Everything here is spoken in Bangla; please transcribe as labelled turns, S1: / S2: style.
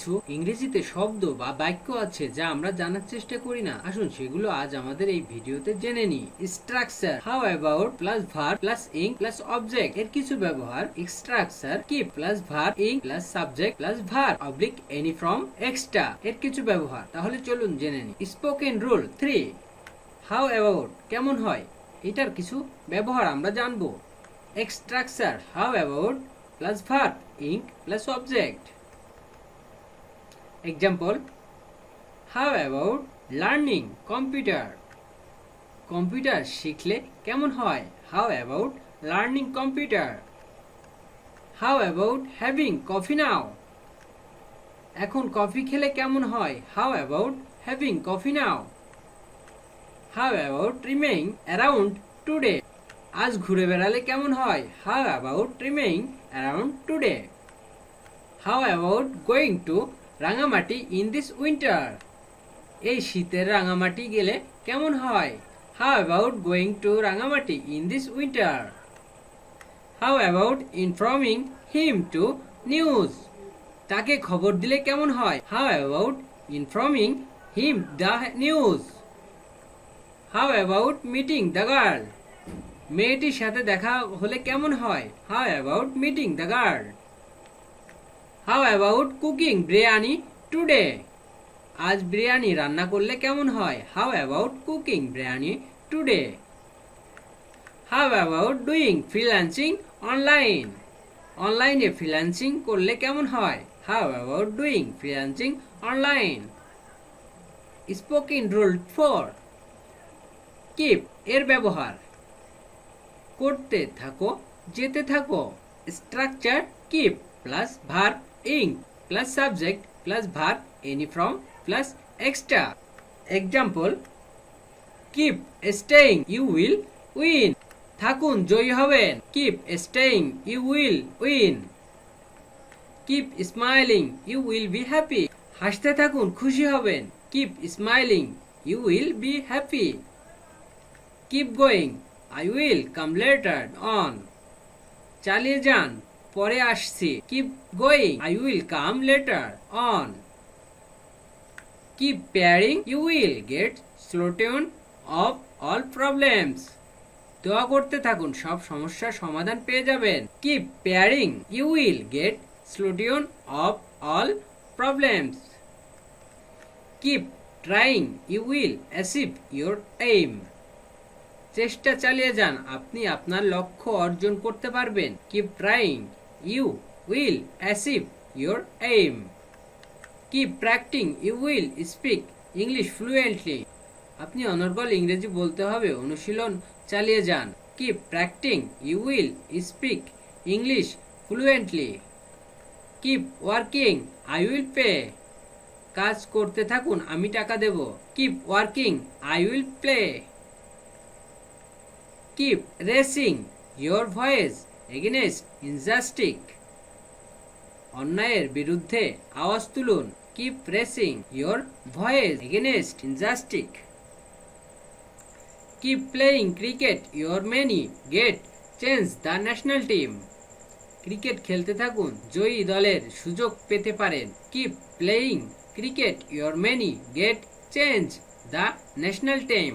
S1: কিছু ইংরেজিতে শব্দ বা বাক্য আছে যা আমরা জানার চেষ্টা করি না। আসুন সেগুলো আজ আমাদের এই ভিডিওতে জেনে নিই। Structure, how about plus verb plus ing plus object এর কিছু ব্যবহার। Structure, keep plus verb ing plus subject plus verb oblique any from extra এর কিছু ব্যবহার। তাহলে চলুন জেনে নিই। স্পোকেন রুল 3, হাউ অ্যাবাউট কেমন হয়, এটার কিছু ব্যবহার আমরা জানবো। Structure, how about plus verb ing plus object. Example, how about learning computer, computer শিখলে কেমন হয়, how about learning computer. How about having coffee now, এখন কফি খেলে কেমন হয়, how about having coffee now. How about roaming around today, আজ ঘুরে বেড়ালে কেমন হয়, how about roaming around today. How about going to Rangamati in this winter, এই শীতের রাঙামাটি গেলে কেমন হয়, how about going to Rangamati in this winter. How about informing him to news, তাকে খবর দিলে কেমন হয়, how about informing him the news. How about meeting the girl, মেয়েটির সাথে দেখা হলে কেমন হয়, how about meeting the girl. How about cooking biryani today, আজ বিরিয়ানি রান্না করলে কেমন হয়, how about cooking biryani today. How about doing freelancing online, অনলাইনে ফ্রিল্যান্সিং করলে কেমন হয়, how about doing freelancing online. Spoken rule 4, keep এর ব্যবহার। করতে থাকো, যেতে থাকো। Structure, keep plus verb ing plus subject plus verb any from plus extra. Example, keep staying you will win, থাকুন জয়ী হবেন, keep staying you will win. Keep smiling you will be happy, হাসতে থাকুন খুশি হবেন, keep smiling you will be happy. Keep going I will come later on, চালিয়ে যান পরে আসছি, keep going I will come later on. Keep praying you will get solution of all problems, দোয়া করতে থাকুন সব সমস্যার সমাধান পেয়ে যাবেন, keep praying you will get solution of all problems. Keep trying you will achieve your aim, চেষ্টা চালিয়ে যান আপনি আপনার লক্ষ্য অর্জন করতে পারবেন, keep trying you will achieve your aim. Keep practicing you will speak English fluently, আপনি অনর্গল ইংরেজি বলতে হবে, অনুশীলন চালিয়ে যান, keep practicing you will speak English fluently. Keep working I will pay, কাজ করতে থাকুন আমি টাকা দেব, keep working I will play. Keep raising your voice against injustice, অন্যায়ের বিরুদ্ধে আওয়াজ তুলুন, keep raising your voice against injustice. Keep playing cricket your many get change the national team, cricket খেলতে থাকুন জয়ী দলের সুযোগ পেতে পারেন, keep playing cricket your many get change the national team.